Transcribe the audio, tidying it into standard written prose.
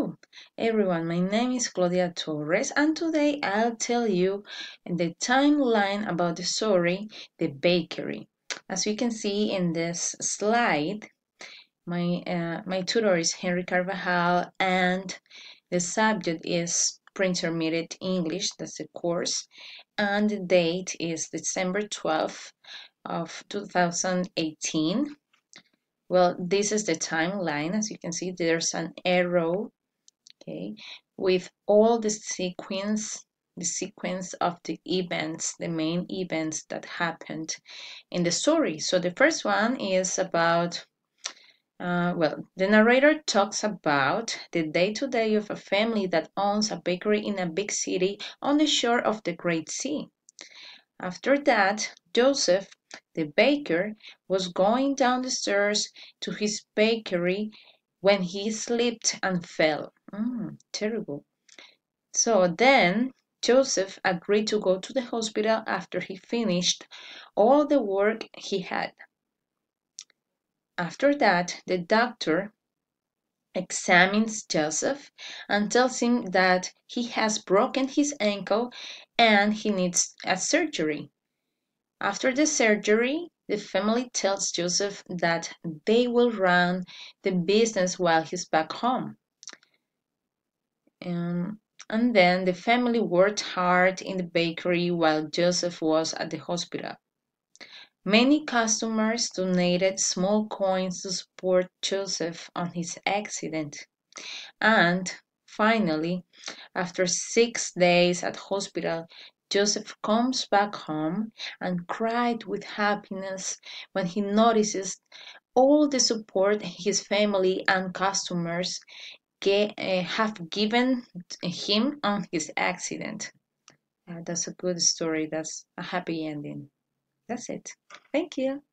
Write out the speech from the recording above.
Hello, everyone. My name is Claudia Torres, and today I'll tell you the timeline about the story, The Bakery. As you can see in this slide, my tutor is Henry Carvajal, and the subject is Pre-Intermediate English. That's the course, and the date is December 12th of 2018. Well, this is the timeline. As you can see, there's an arrow, okay, with all the sequence of the events, the main events that happened in the story. So the first one is about, the narrator talks about the day-to-day of a family that owns a bakery in a big city on the shore of the Great Sea. After that, Joseph, the baker, was going down the stairs to his bakery when he slipped and fell. Terrible. So then Joseph agreed to go to the hospital after he finished all the work he had. After that, the doctor examines Joseph and tells him that he has broken his ankle and he needs a surgery. After the surgery, the family tells Joseph that they will run the business while he's back home. And then the family worked hard in the bakery while Joseph was at the hospital. Many customers donated small coins to support Joseph on his accident. And finally, after 6 days at hospital, Joseph comes back home and cried with happiness when he notices all the support his family and customers have given him on his accident. That's a good story. That's a happy ending. That's it. Thank you.